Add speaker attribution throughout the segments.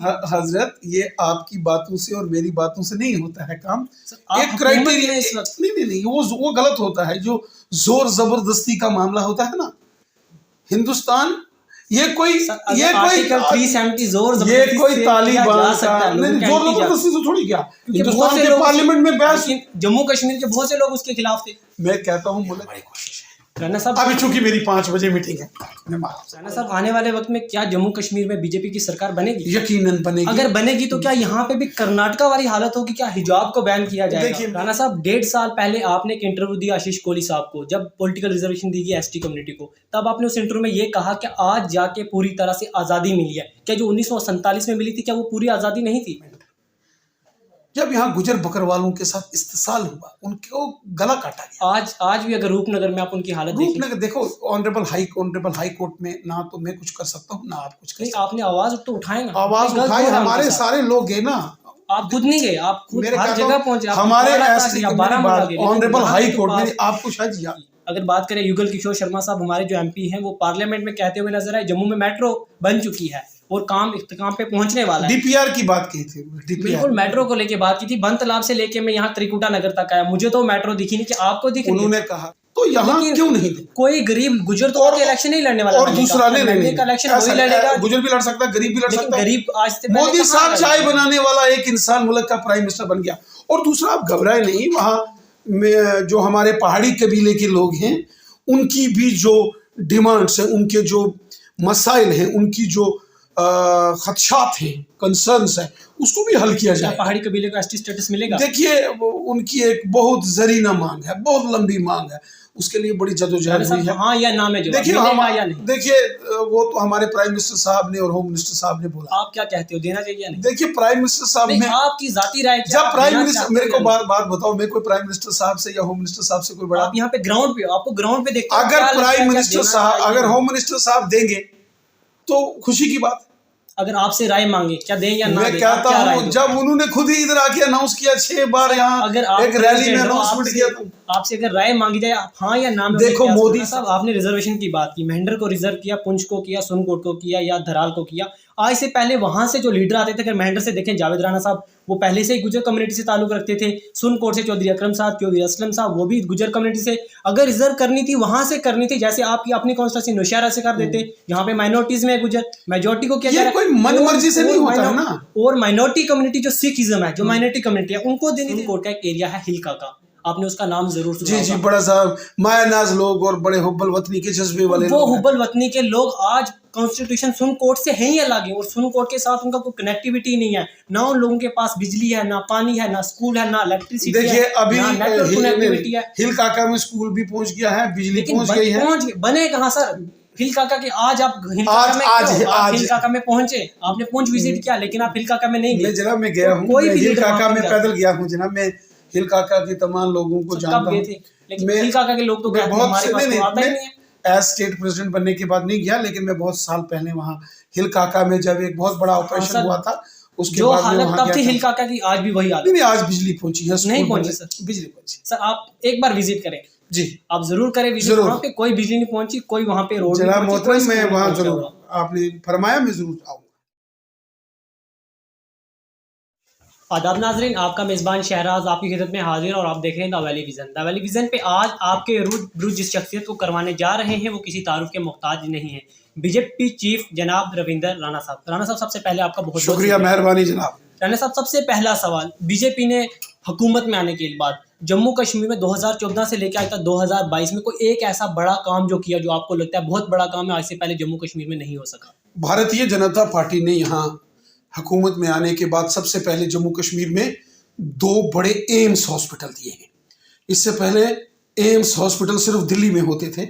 Speaker 1: हजरत, ये आपकी बातों से और मेरी बातों से नहीं होता है काम। एक
Speaker 2: क्राइटेरिया
Speaker 1: क्राइटेरिया
Speaker 2: इस वक्त
Speaker 1: नहीं, वो गलत होता है। जो जोर जबरदस्ती का मामला होता है ना, हिंदुस्तान, ये कोई
Speaker 2: आर्टिकल 370 जोर
Speaker 1: ये
Speaker 2: जबरदस्ती
Speaker 1: कोई
Speaker 2: से
Speaker 1: तालिबान
Speaker 2: किया जा
Speaker 1: का
Speaker 2: सकता है,
Speaker 1: नहीं,
Speaker 2: लोगों
Speaker 1: जोर
Speaker 2: के
Speaker 1: जबरदस्ती से थोड़ी क्या।
Speaker 2: क्योंकि बहुत
Speaker 1: हिंदुस्तान
Speaker 2: से
Speaker 1: के
Speaker 2: लोग
Speaker 1: पार्लियामेंट में बहस,
Speaker 2: लेकिन जम्मू कश्मीर के बहुत से लोग उसके खिलाफ थे।
Speaker 1: मैं कहता हूँ मुल्क बड़ी कोशिश है।
Speaker 2: राणा साहब,
Speaker 1: अभी चूंकि मेरी 5 बजे मीटिंग है, मैं
Speaker 2: राणा साहब, आने वाले वक्त में क्या जम्मू कश्मीर में बीजेपी की सरकार बनेगी?
Speaker 1: यकीनन बनेगी।
Speaker 2: अगर बनेगी तो क्या यहाँ पे भी कर्नाटका वाली हालत होगी? क्या हिजाब को बैन किया जाएगा?
Speaker 1: देखिए
Speaker 2: राणा साहब, 1.5 साल पहले आपने एक इंटरव्यू दिया आशीष कोहली साहब को, जब पॉलिटिकल रिजर्वेशन दी गई एसटी कम्युनिटी को, तब आपने उस इंटरव्यू में ये कहा कि आज जाके पूरी तरह से आज़ादी मिली है। क्या जो 1947 में मिली थी, क्या वो पूरी आज़ादी नहीं थी?
Speaker 1: जब यहाँ गुजर बकरवालों के साथ इस्तेसाल हुआ, उनको गला काटा गया।
Speaker 2: आज भी अगर रूपनगर में आप उनकी हालत देखें,
Speaker 1: रूपनगर देखो, ऑनरेबल हाई कोर्ट में ना तो मैं कुछ कर सकता हूँ ना आप कुछ कर सकते।
Speaker 2: आपने आवाज तो उठाए ना,
Speaker 1: आवाज उठाई, हमारे सारे लोग गए ना।
Speaker 2: आप खुद नहीं गए, आप खुद हर जगह पहुंचे।
Speaker 1: हमारे ऑनरेबल हाई कोर्ट में, आपको शायद याद।
Speaker 2: अगर बात करें युगल किशोर शर्मा साहब, हमारे जो एमपी हैं, वो पार्लियामेंट में कहते हुए नजर आए जम्मू में मेट्रो बन चुकी है और काम इख्तिताम पे पहुंचने वाला है।
Speaker 1: डीपीआर की बात की थी,
Speaker 2: बिल्कुल मेट्रो को लेके बात की थी। बन तालाब से लेके मैं यहाँ त्रिकुटा नगर तक आया, मुझे तो मेट्रो दिखी नहीं, कि आपको दिखी?
Speaker 1: उन्होंने कहा तो यहाँ क्यों नहीं थे?
Speaker 2: कोई गरीब गुजर तो इलेक्शन नहीं लड़ने वाला,
Speaker 1: और दूसरा नहीं,
Speaker 2: इलेक्शन वही लड़ेगा।
Speaker 1: गुजर भी लड़ सकता है, गरीब भी लड़ सकता है।
Speaker 2: गरीब आज से
Speaker 1: मोदी साहब चाय बनाने वाला एक इंसान मुल्क का प्राइम मिनिस्टर बन गया। और दूसरा, आप घबराए नहीं, वहाँ जो हमारे पहाड़ी कबीले के लोग हैं, उनकी भी जो डिमांड्स हैं, उनके जो मसाइल हैं, उनकी जो खदशात हैं, कंसर्न्स हैं, उसको भी हल किया जाए।
Speaker 2: पहाड़ी कबीले को एसटी स्टेटस मिलेगा?
Speaker 1: देखिए, उनकी एक बहुत जरीना मांग है, बहुत लंबी मांग है, उसके लिए बड़ी जदोजहद हुई है।
Speaker 2: हाँ या ना में जो
Speaker 1: देखिए वो तो हमारे प्राइम मिनिस्टर साहब ने और होम मिनिस्टर साहब ने बोला।
Speaker 2: आप क्या कहते हो, देना चाहिए या नहीं?
Speaker 1: देखिए, प्राइम मिनिस्टर साहब ने,
Speaker 2: आपकी जाती राय क्या?
Speaker 1: जब प्राइम मिनिस्टर, मेरे को बात बताओ, मैं कोई प्राइम मिनिस्टर साहब से या होम मिनिस्टर साहब से कोई बड़ा,
Speaker 2: आप यहाँ पे ग्राउंड पे, आपको ग्राउंड पे देखते,
Speaker 1: अगर प्राइम मिनिस्टर साहब, अगर होम मिनिस्टर साहब देंगे तो खुशी की बात।
Speaker 2: अगर आपसे राय मांगे, क्या दें या ना?
Speaker 1: मैं कहता हूँ, जब उन्होंने खुद ही इधर आके अनाउंस किया 6 बार यहाँ एक रैली में अनाउंसमेंट किया,
Speaker 2: आपसे अगर राय मांगी जाए, हाँ या ना में?
Speaker 1: देखो मोदी
Speaker 2: साहब, आपने रिजर्वेशन की बात की, महेंद्र को रिजर्व किया, पुंछ को किया, सुनकोट को किया या धराल को किया। आज से पहले वहां से जो लीडर आते थे, अगर महेंद्र से देखें, जावेद राणा साहब, वो पहले से ही गुजर कम्युनिटी से ताल्लुक रखते थे। सुनकोट से चौधरी अकरम साहब, चौधरी असलम साहब, वो भी गुजर कम्युनिटी से। अगर रिजर्व करनी थी, वहां से करनी थी, जैसे आपकी अपनी कॉन्स्टिट्यूंसी नौशहरा से कर देते। यहाँ पे माइनॉरिटीज में गुजर, मेजोरिटी को क्या,
Speaker 1: कोई मन मर्जी से नहीं होता है ना।
Speaker 2: और माइनॉरिटी कम्युनिटी जो सिखिज्म है, जो माइनॉरिटी कम्युनिटी है, उनको देनी थी। कोर्ट का एक एरिया है हिल का, आपने उसका नाम जरूर सुना।
Speaker 1: जी, बड़ा सा मायानाज लोग और बड़े हुब्बल वतनी के जज्बे वाले,
Speaker 2: वो हुब्बल वतनी के लोग आज कॉन्स्टिट्यूशन सुन कोर्ट से है ही अलग है, और सुन कोर्ट के साथ उनका कोई कनेक्टिविटी नहीं है। ना उन लोगों के पास बिजली है, ना पानी है, ना स्कूल है, ना इलेक्ट्रिसिटी है।
Speaker 1: देखिए, अभी
Speaker 2: कनेक्टिविटी है।
Speaker 1: हिल काका में स्कूल भी पहुंच गया है, बिजली पहुंच गई है।
Speaker 2: बने कहाँ सर हिल काका के? आज आप हिल काका में पहुंचे, आपने पुंछ विजिट किया, लेकिन आप हिल काका में नहीं गए।
Speaker 1: जनाब, मैं गया हूँ, हिल काका में पैदल गया हूँ जनाब। मैं हिल काका के तमाम लोगों को जानता हूँ,
Speaker 2: लेकिन हिल काका के लोग तो हमारे पास तो आता ही नहीं है।
Speaker 1: एज स्टेट प्रेसिडेंट बनने के बाद नहीं गया, लेकिन मैं बहुत साल पहले वहाँ हिल काका में, जब एक बहुत बड़ा ऑपरेशन हुआ था, उसके बाद
Speaker 2: हालत तब थी हिल काका की, आज भी वही हालत।
Speaker 1: नहीं, आज बिजली पहुंची है,
Speaker 2: नहीं पहुंची सर,
Speaker 1: बिजली पहुंची।
Speaker 2: सर आप एक बार विजिट करें
Speaker 1: जी,
Speaker 2: आप जरूर करें विजिट। वहाँ पे कोई बिजली नहीं पहुंची, कोई वहाँ पे रोड
Speaker 1: जनाब मोहतरम, मैं वहाँ जरूर, आपने फरमाया, मैं जरूर आऊँगा।
Speaker 2: आदाब नाजरीन, आपका मेज़बान शहराज आपकी खिदमत में हाजिर, और आप देख रहे हैं the valley vision. The valley vision पे आज आपके रूज जिस शख्सियत को करवाने जा रहे हैं, वो किसी तारुफ के मोहताज नहीं है। बीजेपी चीफ जनाब रविंदर राणा साहब। राणा साहब, सबसे पहले आपका बहुत
Speaker 1: शुक्रिया, मेहरबानी जनाब।
Speaker 2: राणा साहब, सबसे पहला सवाल, बीजेपी ने हुकूमत में आने के बाद जम्मू कश्मीर में 2014 से लेकर आज तक 2022 में कोई एक ऐसा बड़ा काम जो किया, जो आपको लगता है बहुत बड़ा काम है, आज से पहले जम्मू कश्मीर में नहीं हो सका?
Speaker 1: भारतीय जनता पार्टी ने यहाँ हुकूमत में आने के बाद सबसे पहले जम्मू कश्मीर में 2 बड़े एम्स हॉस्पिटल दिए हैं। इससे पहले एम्स हॉस्पिटल सिर्फ दिल्ली में होते थे,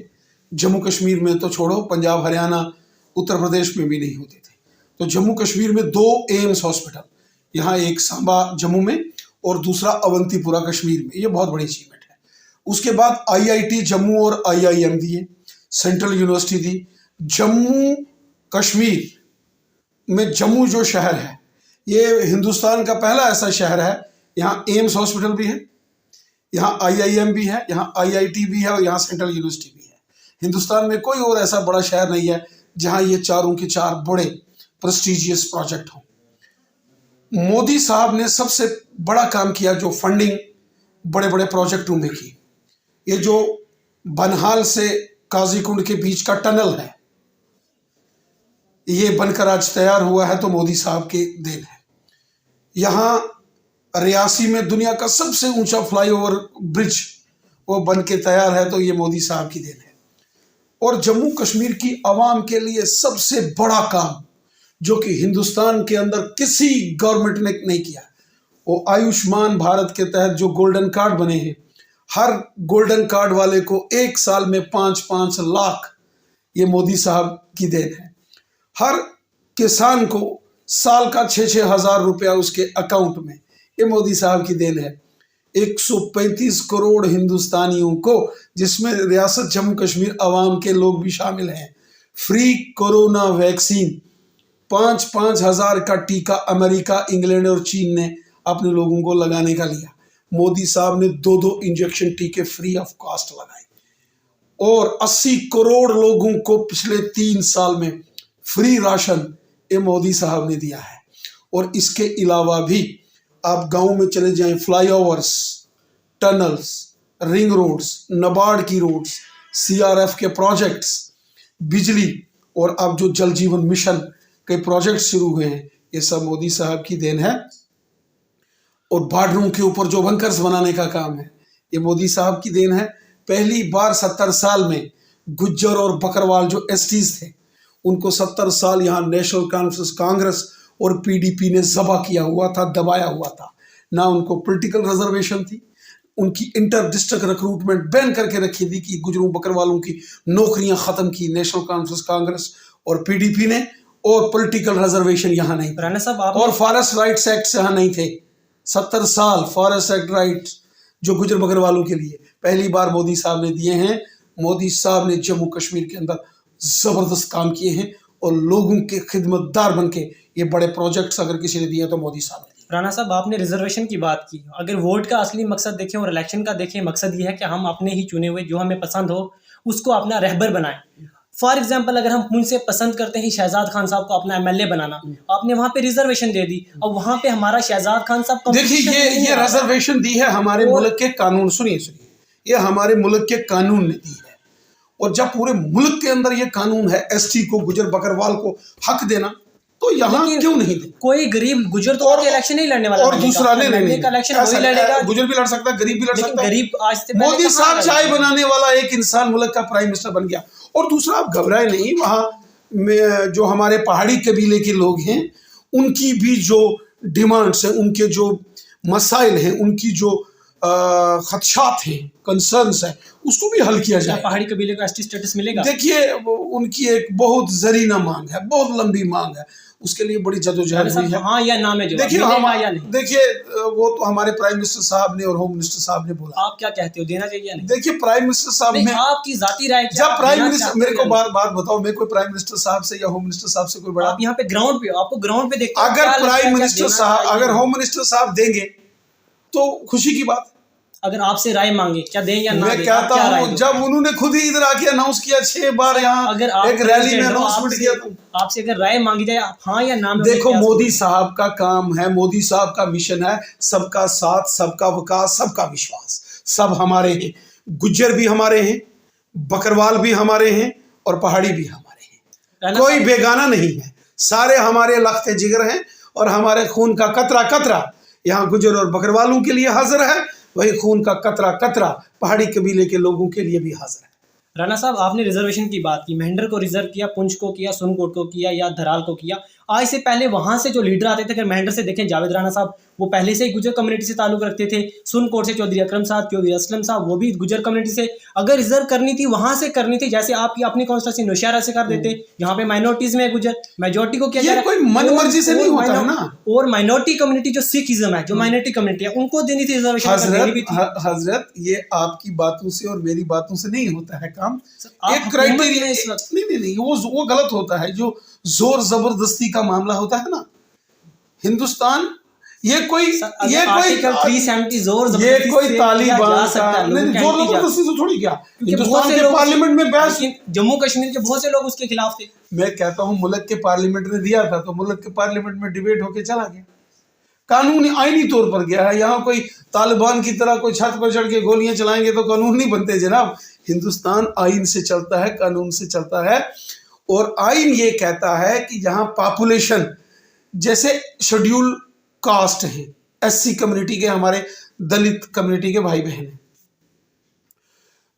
Speaker 1: जम्मू कश्मीर में तो छोड़ो, पंजाब, हरियाणा, उत्तर प्रदेश में भी नहीं होते थे। तो जम्मू कश्मीर में 2 एम्स हॉस्पिटल, यहाँ एक सांबा जम्मू में और दूसरा अवंतीपुरा कश्मीर में, ये बहुत बड़ी अचीवमेंट है। उसके बाद IIT जम्मू और IIM दिए, सेंट्रल यूनिवर्सिटी दी। जम्मू कश्मीर में जम्मू जो शहर है, ये हिंदुस्तान का पहला ऐसा शहर है, यहाँ एम्स हॉस्पिटल भी है, यहाँ IIM भी है, यहाँ IIT भी है और यहाँ सेंट्रल यूनिवर्सिटी भी है। हिंदुस्तान में कोई और ऐसा बड़ा शहर नहीं है जहाँ ये चारों के चार बड़े प्रेस्टिजियस प्रोजेक्ट हों। मोदी साहब ने सबसे बड़ा काम किया जो फंडिंग बड़े बड़े प्रोजेक्टों में की। ये जो बनहाल से काजीकुंड के बीच का टनल है, ये बनकर आज तैयार हुआ है तो मोदी साहब के देन है। यहाँ रियासी में दुनिया का सबसे ऊंचा फ्लाईओवर ब्रिज वो बन के तैयार है तो ये मोदी साहब की देन है। और जम्मू कश्मीर की आवाम के लिए सबसे बड़ा काम जो कि हिंदुस्तान के अंदर किसी गवर्नमेंट ने नहीं किया, वो आयुष्मान भारत के तहत जो गोल्डन कार्ड बने हैं, हर गोल्डन कार्ड वाले को 1 साल में 5-5 लाख, ये मोदी साहब की देन है। हर किसान को साल का 6-6 हज़ार रुपया उसके अकाउंट में, ये मोदी साहब की देन है। 135 करोड़ हिंदुस्तानियों को, जिसमें रियासत जम्मू कश्मीर अवाम के लोग भी शामिल हैं, फ्री कोरोना वैक्सीन, 5-5 हज़ार का टीका अमेरिका, इंग्लैंड और चीन ने अपने लोगों को लगाने का लिया। मोदी साहब ने 2-2 इंजेक्शन टीके फ्री ऑफ कॉस्ट लगाए और 80 करोड़ लोगों को पिछले 3 साल में फ्री राशन ये मोदी साहब ने दिया है। और इसके अलावा भी आप गांव में चले जाएं, flyovers, tunnels, ring roads, NABARD की रोड्स, सीआरएफ के प्रोजेक्ट्स, बिजली और अब जो जल जीवन मिशन के प्रोजेक्ट शुरू हुए हैं, ये सब मोदी साहब की देन है। और बॉर्डरों के ऊपर जो बंकर्स बनाने का काम है, ये मोदी साहब की देन है। पहली बार 70 साल में गुज्जर और बकरवाल जो एसटीज थे, उनको 70 साल यहाँ नेशनल कॉन्फ्रेंस कांग्रेस और पीडीपी ने ज़बा किया हुआ था, दबाया हुआ था। ना उनको पॉलिटिकल रिजर्वेशन थी, उनकी इंटर डिस्ट्रिक्ट रिक्रूटमेंट बैन करके रखी थी कि गुजरों बकरवालों की नौकरियां ख़त्म की नेशनल कॉन्फ्रेंस कांग्रेस और पीडीपी ने। और पॉलिटिकल रिजर्वेशन यहाँ नहीं
Speaker 2: राणा साहब
Speaker 1: और फॉरेस्ट राइट्स एक्ट यहाँ नहीं थे। 70 साल फॉरेस्ट एक्ट राइट्स जो गुजर बकरवालों के लिए पहली बार मोदी साहब ने दिए हैं। मोदी साहब ने जम्मू कश्मीर के अंदर ज़बरदस्त काम किए हैं और लोगों के खिदमतदार बन के ये बड़े प्रोजेक्ट्स अगर किसी ने दिए तो मोदी साहब ने दिए।
Speaker 2: राणा साहब, आपने रिजर्वेशन की बात की। अगर वोट का असली मकसद देखें और इलेक्शन का देखें, मकसद ये है कि हम अपने ही चुने हुए जो हमें पसंद हो उसको अपना रहबर बनाएं। फॉर एग्जाम्पल, अगर हम उनसे पसंद करते हैं शहजाद खान साहब को अपना एमएलए बनाना, आपने वहां पे रिजर्वेशन दे दी और वहां पे हमारा शहजाद खान साहब
Speaker 1: देखिए ये रिजर्वेशन दी है हमारे मुल्क के कानून, सुनिए ये हमारे मुल्क के कानून ने दी है। और जब पूरे मुल्क के अंदर ये कानून है एसटी को, गुजर बकरवाल को हक देना, तो यहाँ क्यों नहीं दे?
Speaker 2: कोई गरीब गुजर तो इलेक्शन नहीं लड़ने वाला,
Speaker 1: और दूसरा नहीं
Speaker 2: इलेक्शन वही लड़ेगा,
Speaker 1: गुजर भी लड़ सकता है, गरीब भी लड़ सकता है।
Speaker 2: गरीब आज से
Speaker 1: मोदी साहब चाय बनाने वाला एक इंसान मुल्क का प्राइम मिनिस्टर बन गया। और दूसरा, आप घबराए नहीं, वहाँ में जो हमारे पहाड़ी कबीले के लोग हैं उनकी भी जो डिमांड्स हैं, उनके जो मसाइल हैं, उनकी जो खदशात हैं, कंसर्न्स हैं, उसको भी हल किया जाए।
Speaker 2: पहाड़ी कबीले को एसटी स्टेटस मिलेगा?
Speaker 1: देखिए उनकी एक बहुत जरीना मांग है, बहुत लंबी मांग है, उसके लिए बड़ी जदोजहद हुई है।
Speaker 2: हाँ या ना में
Speaker 1: देखिए वो तो हमारे प्राइम मिनिस्टर साहब ने और होम मिनिस्टर साहब ने बोला।
Speaker 2: आप क्या कहते हो, देना चाहिए या नहीं?
Speaker 1: देखिए प्राइम मिनिस्टर साहब में
Speaker 2: आपकी जाती राय,
Speaker 1: जब प्राइम मिनिस्टर, मेरे को बात बताओ, मैं कोई प्राइम मिनिस्टर साहब से या होम मिनिस्टर साहब से कोई बड़ा,
Speaker 2: आप यहाँ पे ग्राउंड पे, आपको ग्राउंड पे देखते,
Speaker 1: अगर प्राइम मिनिस्टर साहब, अगर होम मिनिस्टर साहब देंगे तो खुशी की बात।
Speaker 2: अगर आपसे राय मांगे क्या दें या ना
Speaker 1: मैं कहता हूँ, जब उन्होंने खुद ही इधर आके अनाउंस किया 6 बार यहाँ एक रैली में अनाउंसमेंट किया, तो
Speaker 2: आपसे अगर राय मांगी जाए हाँ या ना में,
Speaker 1: देखो मोदी साहब का काम है, मोदी साहब का मिशन है सबका साथ, सबका विकास, सबका विश्वास। सब हमारे हैं, गुज्जर भी हमारे हैं, बकरवाल भी हमारे हैं और पहाड़ी भी हमारे हैं, कोई बेगाना नहीं है, सारे हमारे लख्ते जिगर हैं। और हमारे खून का कतरा कतरा यहाँ गुज्जर और बकरवालों के लिए हाजिर है, वही खून का कतरा कतरा पहाड़ी कबीले के लोगों के लिए भी हाजिर है।
Speaker 2: राणा साहब, आपने रिजर्वेशन की बात की, महेंद्र को रिजर्व किया, पुंछ को किया, सुनकोट को किया या धराल को किया। आज से पहले वहां से जो लीडर आते थे, अगर महेंद्र से देखें, जावेद राणा साहब वो पहले से ही गुजर कम्युनिटी से ताल्लुक रखते थे। सुनकोट से चौधरी अकरम साहब, चौधरी असलम साहब, वो भी गुजर कम्युनिटी से। अगर रिजर्व करनी थी वहां से करनी थी, जैसे आपकी अपनी कॉन्स्टिट्यूंसी नौशहरा से कर देते। यहाँ पे माइनॉरिटीज में गुजर, मेजोरिटी को क्या
Speaker 1: कोई मन मर्जी से नहीं होता है ना।
Speaker 2: और माइनॉरिटी कम्युनिटी जो सिखिज्म है, जो माइनॉरिटी कम्युनिटी है, उनको देनी थी रिजर्वेशन।
Speaker 1: हजरत ये आपकी बातों से और मेरी बातों से नहीं होता है काम। एक क्राइटेरिया इस वक्त नहीं वो गलत होता है, जो जोर जबरदस्ती का मामला होता है ना। हिंदुस्तान ये कोई
Speaker 2: आर्टिकल 370 जोर
Speaker 1: जबरदस्ती, ये कोई तालिबान जोर जबरदस्ती से थोड़ी क्या। हिंदुस्तान के पार्लियामेंट में बहस,
Speaker 2: जम्मू कश्मीर के बहुत से लोग उसके खिलाफ थे।
Speaker 1: मैं कहता हूं मुल्क के पार्लियामेंट ने दिया था तो मुल्क के पार्लियामेंट में डिबेट होके चला गया। कानूनी आईनी तौर पर गया है। यहाँ कोई तालिबान की तरह कोई छत पर चढ़ के गोलियां चलाएंगे तो कानून नहीं बनते जनाब। हिंदुस्तान आइन से चलता है, कानून से चलता है। और आइन ये कहता है कि जहां पॉपुलेशन जैसे शेड्यूल कास्ट हैं, एससी कम्युनिटी के, हमारे दलित कम्युनिटी के भाई बहन हैं,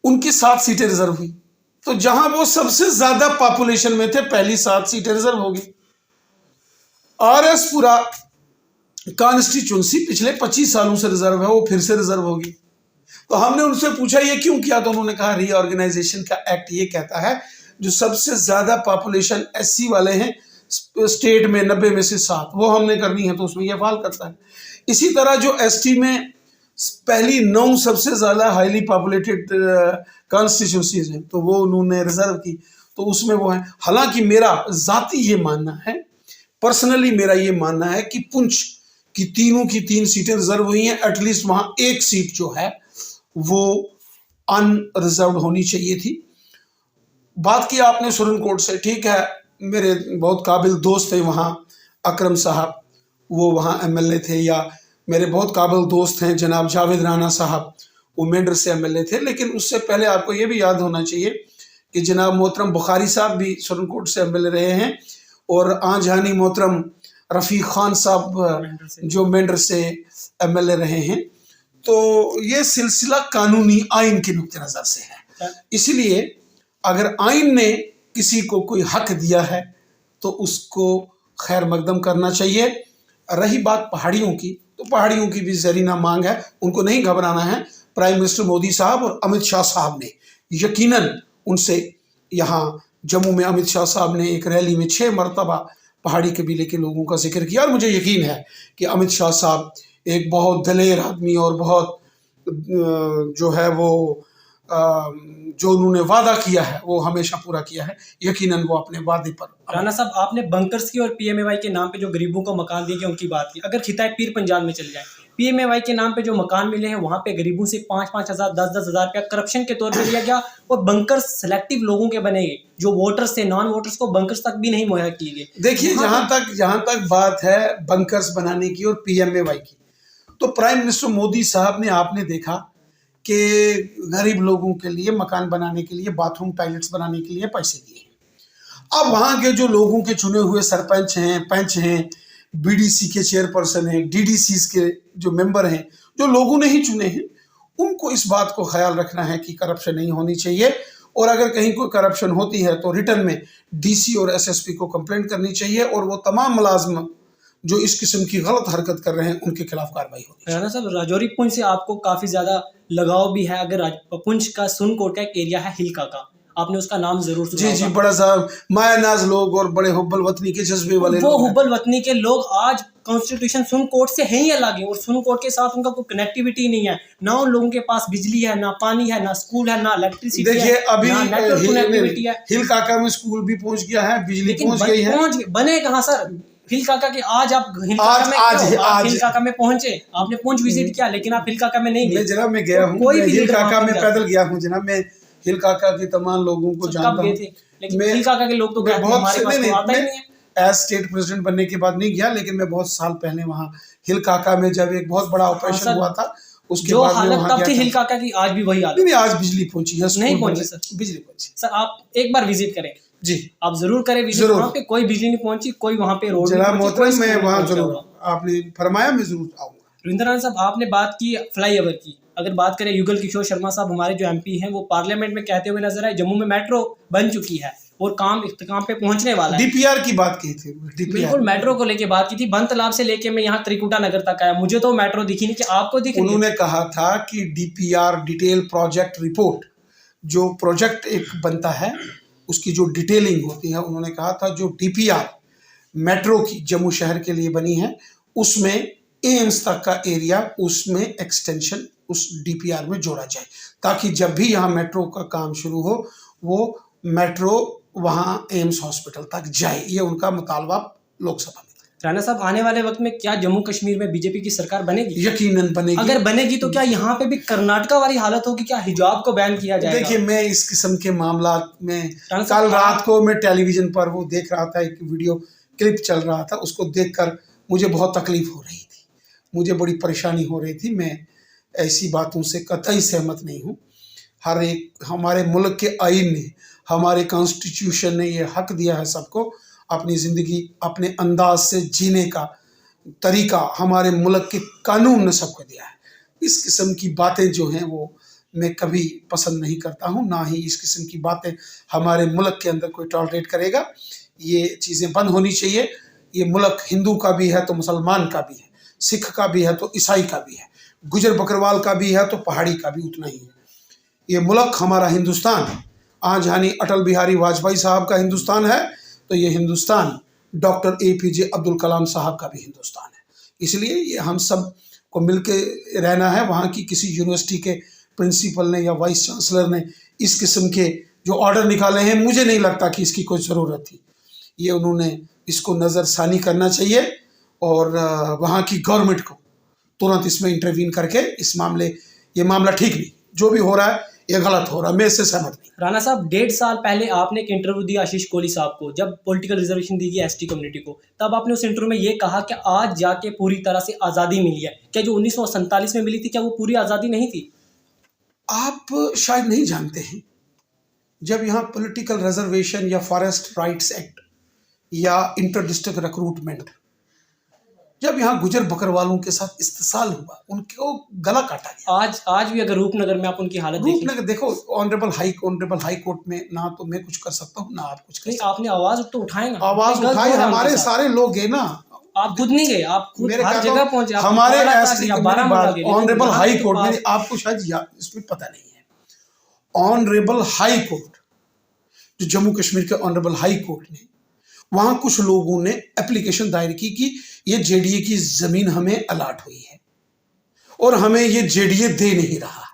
Speaker 1: उनकी 7 सीटें रिजर्व हुई, तो जहां वो सबसे ज्यादा पॉपुलेशन में थे पहली 7 सीटें रिजर्व होगी। आरएस पुरा कॉन्स्टिट्यूंसी पिछले 25 सालों से रिजर्व है, वो फिर से रिजर्व होगी। तो हमने उनसे पूछा ये क्यों किया, तो उन्होंने कहा रीऑर्गेनाइजेशन का एक्ट ये कहता है जो सबसे ज्यादा पॉपुलेशन एससी वाले हैं स्टेट में 90 में से 7, वो हमने करनी है, तो उसमें यह फाल करता है। इसी तरह जो एसटी में पहली 9 सबसे ज्यादा हाईली पॉपुलेटेड कॉन्स्टिट्यूंसीज हैं, तो वो उन्होंने रिजर्व की, तो उसमें वो है। हालांकि मेरा जाती ये मानना है, पर्सनली मेरा ये मानना है कि पुंछ की तीनों की 3 सीटें रिजर्व हुई हैं, एटलीस्ट वहां एक सीट जो है वो अनरिजर्व होनी चाहिए थी। बात की आपने सुरन कोट से, ठीक है, मेरे बहुत काबिल दोस्त हैं वहाँ, अकरम साहब वो वहाँ एमएलए थे, या मेरे बहुत काबिल दोस्त हैं जनाब जावेद राना साहब, वो मेंढर से एमएलए थे। लेकिन उससे पहले आपको ये भी याद होना चाहिए कि जनाब मोहतरम बुखारी साहब भी सुरन कोट से एमएलए रहे हैं, और आंजहानी मोहतरम रफ़ीक खान साहब जो मेंढर से एमएलए रहे हैं। तो ये सिलसिला कानूनी आइन के नुक्ते नज़र से है। इसलिए अगर आइन ने किसी को कोई हक दिया है तो उसको खैर मकदम करना चाहिए। रही बात पहाड़ियों की, तो पहाड़ियों की भी ज़रीना मांग है, उनको नहीं घबराना है। प्राइम मिनिस्टर मोदी साहब और अमित शाह साहब ने यकीनन उनसे, यहाँ जम्मू में अमित शाह साहब ने एक रैली में 6 मरतबा पहाड़ी कबीले के लोगों का जिक्र किया, और मुझे यकीन है कि अमित शाह साहब एक बहुत दलेर आदमी और बहुत जो है वो जो उन्होंने वादा किया है वो हमेशा पूरा किया है। यकीनन वो अपने वादे पर।
Speaker 2: राणा साहब, आपने बंकर्स की और पीएमएवाई के नाम पे जो गरीबों को मकान दिए गए उनकी बात की। अगर खिताब पीर पंजाब में चल जाए, पीएमएवाई के नाम पे जो मकान मिले हैं वहां पे गरीबों से 5-5 हज़ार 10-10 हज़ार रुपया करप्शन के तौर पे लिया गया, और बंकर्स सेलेक्टिव लोगों के बने गए, जो वोटर्स थे, नॉन वोटर्स को बंकर्स तक भी नहीं मुहैया किए गए।
Speaker 1: देखिए, जहां तक बात है बंकर्स बनाने की और पीएमएवाई की, तो प्राइम मिनिस्टर मोदी साहब ने, आपने देखा कि गरीब लोगों के लिए मकान बनाने के लिए, बाथरूम टॉयलेट्स बनाने के लिए पैसे दिए हैं। अब वहाँ के जो लोगों के चुने हुए सरपंच हैं, पंच हैं, बीडीसी के चेयरपर्सन हैं, डीडीसीज के जो मेंबर हैं, जो लोगों ने ही चुने हैं, उनको इस बात को ख्याल रखना है कि करप्शन नहीं होनी चाहिए, और अगर कहीं कोई करप्शन होती है तो रिटर्न में डीसी और एसएसपी को कंप्लेंट करनी चाहिए, और वो तमाम मुलाजिम जो इस किस्म की गलत हरकत कर रहे हैं उनके खिलाफ कार्रवाई होगी।
Speaker 2: राणा साहब, राजौरी पुंछ से आपको काफी ज्यादा लगाव भी है। अगर पुंछ का सुनकोट का एक एरिया है हिलका का, आपने उसका नाम जरूर सुना
Speaker 1: जी, बड़ा साहब मायानाज लोग और बड़े हुब्बल वतनी के जज्बे वाले
Speaker 2: वो हुब्बल वतनी के लोग आज कॉन्स्टिट्यूशन सुनकोट से हैं ही अलग है, और सुनकोट के साथ उनका कोई कनेक्टिविटी नहीं है। ना उन लोगों के पास बिजली है, ना पानी है, ना स्कूल है, ना इलेक्ट्रिसिटी है।
Speaker 1: देखिए, अभी
Speaker 2: कनेक्टिविटी है।
Speaker 1: हिल काका में स्कूल भी पहुंच गया है, बिजली पहुंच गई है।
Speaker 2: बने कहाँ सर हिल काका के? आज आप हिल काका में पहुंचे, आपने पुंछ विजिट किया, लेकिन आप हिल काका में नहीं गए।
Speaker 1: जनाब मैं गया हूँ, हिल काका में पैदल गया हूँ जनाब। मैं हिल काका के तमाम लोगों को जानता हूँ,
Speaker 2: लेकिन हिल काका के लोग तो हमारे पास तो आता ही नहीं है।
Speaker 1: एज स्टेट प्रेसिडेंट बनने के बाद नहीं गया, लेकिन मैं बहुत साल पहले वहाँ हिल काका में जब एक बहुत बड़ा ऑपरेशन हुआ था, उसके बाद
Speaker 2: हालत तब थी हिल काका की, आज भी वही हालत
Speaker 1: नहीं। आज बिजली पहुंची है,
Speaker 2: नहीं पहुंची सर,
Speaker 1: बिजली पहुंची।
Speaker 2: सर आप एक बार विजिट करें
Speaker 1: जी,
Speaker 2: आप जरूर करें विजिट। वहाँ पे कोई बिजली नहीं पहुंची, कोई वहाँ पे रोड
Speaker 1: जनाब मोहतरम, मैं वहाँ जरूर, आपने फरमाया मैं जरूर आऊंगा।
Speaker 2: रविंद्र साहब, आपने बात की फ्लाईओवर की। अगर बात करें युगल किशोर शर्मा साहब, हमारे जो एमपी हैं, वो पार्लियामेंट में कहते हुए नजर आए जम्मू में मेट्रो बन चुकी है और काम इख्तिताम पे पहुंचने वाला है।
Speaker 1: डीपीआर की बात की थी,
Speaker 2: बिल्कुल मेट्रो को लेके बात की थी। बन तालाब से लेके मैं यहाँ त्रिकुटा नगर तक आया, मुझे तो मेट्रो दिखी नहीं, कि आपको दिखी?
Speaker 1: उन्होंने कहा था कि डीपीआर डिटेल प्रोजेक्ट रिपोर्ट, जो प्रोजेक्ट एक बनता है उसकी जो डिटेलिंग होती है, उन्होंने कहा था जो डीपीआर मेट्रो की जम्मू शहर के लिए बनी है, उसमें एम्स तक का एरिया, उसमें एक्सटेंशन उस डीपीआर में जोड़ा जाए, ताकि जब भी यहाँ मेट्रो का काम शुरू हो वो मेट्रो वहाँ एम्स हॉस्पिटल तक जाए। ये उनका मुतालबा लोकसभा में।
Speaker 2: राणा साहब, आने वाले वक्त में क्या जम्मू कश्मीर में बीजेपी की सरकार बनेगी?
Speaker 1: यकीनन बनेगी।
Speaker 2: अगर बनेगी तो क्या यहाँ पे भी कर्नाटका वाली हालत होगी? क्या हिजाब को बैन किया जाएगा?
Speaker 1: देखिए, मैं इस किस्म के मामला में कल रात को मैं टेलीविजन पर वो देख रहा था, एक वीडियो क्लिप चल रहा था, उसको देखकर मुझे बहुत तकलीफ हो रही थी। मुझे बड़ी परेशानी हो रही थी। मैं ऐसी बातों से कतई सहमत नहीं हूँ। हर एक हमारे मुल्क के आईन ने, हमारे कॉन्स्टिट्यूशन ने ये हक दिया है सबको अपनी ज़िंदगी अपने अंदाज से जीने का तरीका, हमारे मुल्क के कानून ने सबको दिया है। इस किस्म की बातें जो हैं वो मैं कभी पसंद नहीं करता हूँ, ना ही इस किस्म की बातें हमारे मुल्क के अंदर कोई टॉलरेट करेगा। ये चीज़ें बंद होनी चाहिए। ये मुल्क हिंदू का भी है तो मुसलमान का भी है, सिख का भी है तो ईसाई का भी है, गुजर बकरवाल का भी है तो पहाड़ी का भी उतना ही है। ये मुल्क हमारा हिंदुस्तान, आज यानी अटल बिहारी वाजपेयी साहब का हिंदुस्तान है, तो ये हिंदुस्तान डॉक्टर APJ अब्दुल कलाम साहब का भी हिंदुस्तान है। इसलिए ये हम सब को मिल के रहना है। वहाँ की किसी यूनिवर्सिटी के प्रिंसिपल ने या वाइस चांसलर ने इस किस्म के जो ऑर्डर निकाले हैं, मुझे नहीं लगता कि इसकी कोई ज़रूरत थी। ये उन्होंने इसको नज़रसानी करना चाहिए और वहाँ की गवर्नमेंट को तुरंत इसमें इंटरवीन करके ये मामला ठीक नहीं, जो भी हो रहा है ये गलत हो रहा है, मैं इससे सहमत नहीं।
Speaker 2: राणा साहब, 1.5 साल पहले आपने एक इंटरव्यू दिया आशीष कोहली साहब को, जब पॉलिटिकल रिजर्वेशन दी गई ST कम्युनिटी को, तब आपने उस इंटरव्यू में ये कहा कि आज जाके पूरी तरह से आज़ादी मिली है। क्या जो 1947 में मिली थी, क्या वो पूरी आज़ादी नहीं थी?
Speaker 1: आप शायद नहीं जानते हैं, जब यहाँ पॉलिटिकल रिजर्वेशन या फॉरेस्ट राइट्स एक्ट या इंटर डिस्ट्रिक्ट रिक्रूटमेंट, जब यहाँ गुजर बकरवालों के साथ इस्तेसाल हुआ, उनको गला काटा गया।
Speaker 2: आज भी अगर रूपनगर में आप उनकी हालत देखें,
Speaker 1: रूपनगर देखो, ऑनरेबल हाई कोर्ट में ना तो मैं कुछ कर सकता हूँ ना आप कुछ कर सकते।
Speaker 2: आपने आवाज तो उठाए ना,
Speaker 1: आवाज उठाई, हमारे सारे लोग गए ना।
Speaker 2: आप खुद नहीं गए, आप खुद हर जगह पहुंचे।
Speaker 1: हमारे ऑनरेबल हाई कोर्ट में, आपको शायद इसमें पता नहीं है, ऑनरेबल हाई कोर्ट जो जम्मू कश्मीर के ऑनरेबल हाई कोर्ट ने, वहां कुछ लोगों ने एप्लीकेशन दायर की कि ये JDA की जमीन हमें अलाट हुई है और हमें ये JDA दे नहीं रहा है।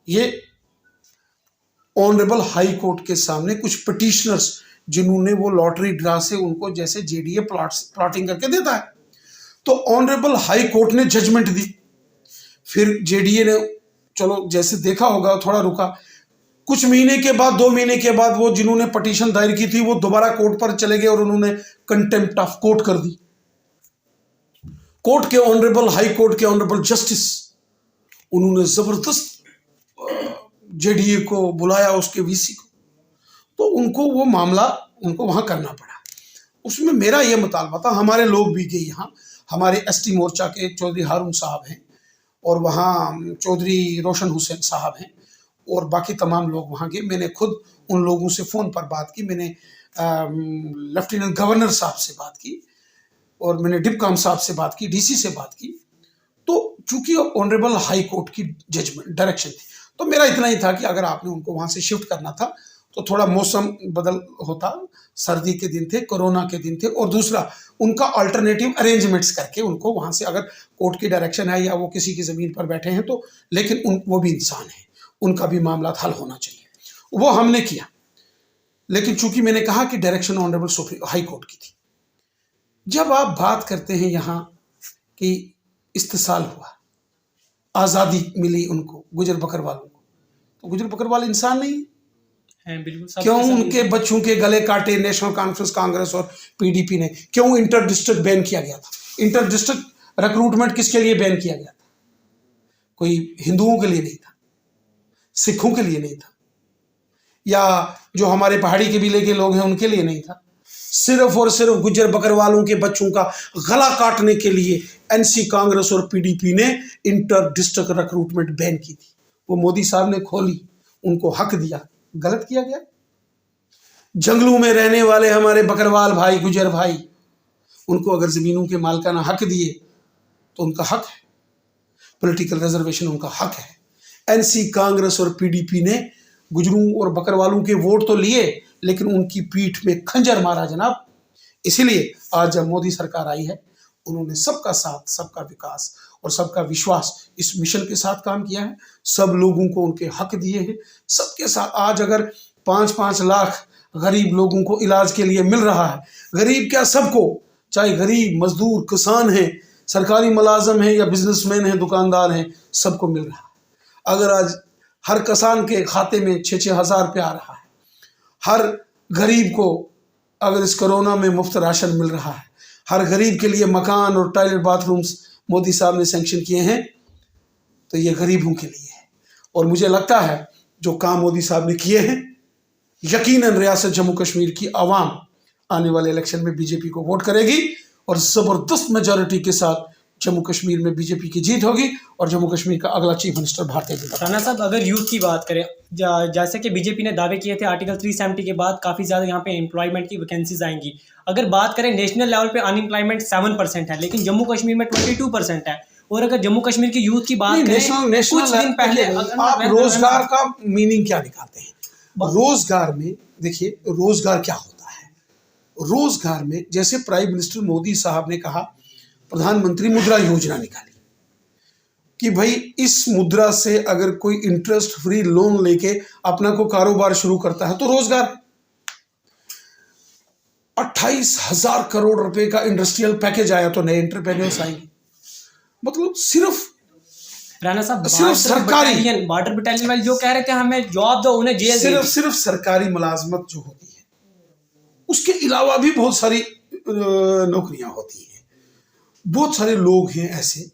Speaker 1: ये ऑनरेबल हाई कोर्ट के सामने कुछ पिटिशनर्स, जिन्होंने वो लॉटरी ड्रा से उनको जैसे JDA प्लॉटिंग करके देता है, तो ऑनरेबल हाई कोर्ट ने जजमेंट दी। फिर JDA ने चलो जैसे देखा होगा, थोड़ा रुका। कुछ महीने के बाद, 2 महीने के बाद, वो जिन्होंने पटिशन दायर की थी वो दोबारा कोर्ट पर चले गए और उन्होंने कंटेम्प्ट ऑफ कोर्ट कर दी। कोर्ट के ऑनरेबल हाई कोर्ट के ऑनरेबल जस्टिस, उन्होंने जबरदस्त JDA को बुलाया, उसके VC को, तो उनको वो मामला उनको वहां करना पड़ा। उसमें मेरा ये मुतालबा था, हमारे लोग भी गए यहाँ, हमारे ST मोर्चा के चौधरी हारून साहब हैं और वहाँ चौधरी रोशन हुसैन साहब हैं और बाकी तमाम लोग वहाँ गए। मैंने खुद उन लोगों से फ़ोन पर बात की, मैंने लेफ्टिनेंट गवर्नर साहब से बात की और मैंने डिप्कॉम साहब से बात की, DC से बात की। तो चूंकि ऑनरेबल हाई कोर्ट की जजमेंट डायरेक्शन थी, तो मेरा इतना ही था कि अगर आपने उनको वहाँ से शिफ्ट करना था तो थोड़ा मौसम बदल होता, सर्दी के दिन थे, कोरोना के दिन थे, और दूसरा उनका अल्टरनेटिव अरेंजमेंट्स करके उनको वहाँ से, अगर कोर्ट की डायरेक्शन है या वो किसी की ज़मीन पर बैठे हैं तो, लेकिन वो भी इंसान है, उनका भी मामला हल होना चाहिए, वो हमने किया। लेकिन चूंकि मैंने कहा कि direction honourable supreme high court की थी। जब आप बात करते हैं यहाँ कि इस्तेसाल हुआ, आज़ादी मिली उनको, गुजर बकरवालों को, तो गुजर बकरवाल इंसान नहीं
Speaker 2: हैं? बिल्कुल।
Speaker 1: क्यों उनके बच्चों के गले काटे नेशनल कॉन्फ्रेंस कांग्रेस और PDP ने? क्यों इंटर डिस्ट्रिक्ट बैन किया गया था? इंटर डिस्ट्रिक्ट रिक्रूटमेंट किसके लिए बैन किया गया था? कोई हिंदुओं के लिए नहीं था, सिखों के लिए नहीं था, या जो हमारे पहाड़ी कबीले के लोग हैं उनके लिए नहीं था। सिर्फ और सिर्फ गुजर बकरवालों के बच्चों का गला काटने के लिए NC कांग्रेस और PDP ने इंटर डिस्ट्रिक्ट रिक्रूटमेंट बैन की थी। वो मोदी साहब ने खोली, उनको हक दिया, गलत किया गया। जंगलों में रहने वाले हमारे बकरवाल भाई, गुजर भाई, उनको अगर जमीनों के मालिकाना हक दिए तो उनका हक है, पॉलिटिकल रिजर्वेशन उनका हक है। NC कांग्रेस और PDP ने गुजरों और बकरवालों के वोट तो लिए, लेकिन उनकी पीठ में खंजर मारा जनाब। इसीलिए आज जब मोदी सरकार आई है, उन्होंने सबका साथ, सबका विकास और सबका विश्वास इस मिशन के साथ काम किया है। सब लोगों को उनके हक दिए हैं, सबके साथ। आज अगर 5-5 लाख गरीब लोगों को इलाज के लिए मिल रहा है, गरीब क्या, सबको, चाहे गरीब, मजदूर, किसान हैं, सरकारी मुलाजम हैं या बिजनेसमैन हैं, दुकानदार हैं, सबको मिल रहा है। अगर आज हर किसान के खाते में 6-6 हज़ार रुपया आ रहा है, हर गरीब को अगर इस कोरोना में मुफ्त राशन मिल रहा है, हर गरीब के लिए मकान और टॉयलेट बाथरूम्स मोदी साहब ने सैंक्शन किए हैं तो ये गरीबों के लिए है। और मुझे लगता है जो काम मोदी साहब ने किए हैं, यकीनन रियासत जम्मू कश्मीर की आवाम आने वाले इलेक्शन में बीजेपी को वोट करेगी और ज़बरदस्त मेजॉरिटी के साथ जम्मू कश्मीर में बीजेपी की जीत होगी और जम्मू कश्मीर का अगला chief minister Bharatiya Janata party.
Speaker 2: Rana साहब, अगर यूथ की बात करें, जैसे कि बीजेपी ने दावे किए थे आर्टिकल 370 के बाद काफ़ी ज़्यादा यहाँ पे एम्प्लॉयमेंट की वैकेंसीज आएंगी। अगर बात करें नेशनल लेवल पे अनएम्प्लॉयमेंट 7% है, लेकिन जम्मू कश्मीर में 22% है। और अगर जम्मू कश्मीर की यूथ की बात करें, कुछ दिन पहले
Speaker 1: आप रोजगार का मीनिंग क्या निकालते हैं? रोजगार में देखिए, रोजगार क्या होता है? रोजगार में जैसे प्राइम मिनिस्टर मोदी साहब ने कहा, प्रधानमंत्री मुद्रा योजना निकाली कि भाई इस मुद्रा से अगर कोई इंटरेस्ट फ्री लोन लेके अपना को कारोबार शुरू करता है तो रोजगार। 28,000 करोड़ रुपए का इंडस्ट्रियल पैकेज आया तो नए एंटरप्रेन्योर्स आएंगे। मतलब सिर्फ
Speaker 2: राणा साहब,
Speaker 1: सिर्फ सरकारी
Speaker 2: बॉर्डर बटालियन वाले जो कह रहे थे हमें जॉब दो, उन्हें जेल
Speaker 1: सिर्फ सरकारी मुलाजमत जो होती है, उसके अलावा भी बहुत सारी नौकरियां होती हैं। बहुत सारे लोग हैं ऐसे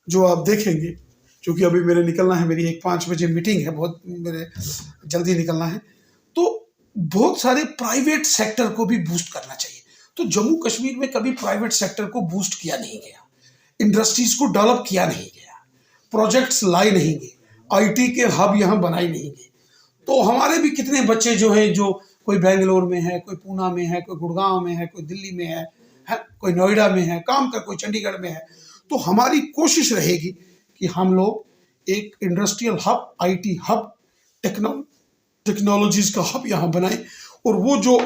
Speaker 1: जो आप देखेंगे, क्योंकि अभी मेरे निकलना है, मेरी एक 5 बजे मीटिंग है, बहुत मेरे जल्दी निकलना है, तो बहुत सारे प्राइवेट सेक्टर को भी बूस्ट करना चाहिए। तो जम्मू कश्मीर में कभी प्राइवेट सेक्टर को बूस्ट किया नहीं गया, इंडस्ट्रीज को डेवलप किया नहीं गया, प्रोजेक्ट्स लाए नहीं गए, आईटी के हब यहाँ बनाए नहीं गए। तो हमारे भी कितने बच्चे जो हैं, जो कोई बेंगलोर में है, कोई पूना में है, कोई गुड़गांव में है, कोई दिल्ली में है, कोई नोएडा में है काम कर, कोई चंडीगढ़ में है। तो हमारी कोशिश रहेगी कि हम लोग एक industrial hub, IT hub, technologies का हब यहाँ बनाएं। और वो जो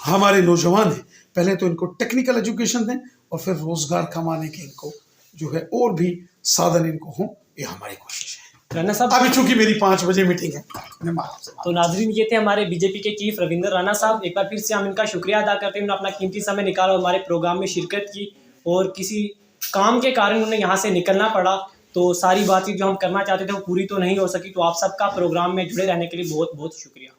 Speaker 1: हमारे नौजवान हैं, पहले तो इनको टेक्निकल एजुकेशन दें और फिर रोजगार कमाने के इनको जो है और भी साधन इनको हों, ये हमारी कोशिश है।
Speaker 2: राणा साहब,
Speaker 1: अभी चूंकि मेरी 5 बजे मीटिंग है,
Speaker 2: तो नाजरीन, ये थे हमारे बीजेपी के चीफ रविंद्र राणा साहब। एक बार फिर से हम इनका शुक्रिया अदा करते हैं, उन्होंने अपना कीमती समय निकाला और हमारे प्रोग्राम में शिरकत की, और किसी काम के कारण उन्हें यहाँ से निकलना पड़ा। तो सारी बातचीत जो हम करना चाहते थे वो पूरी तो नहीं हो सकी। तो आप सबका प्रोग्राम में जुड़े रहने के लिए बहुत बहुत शुक्रिया।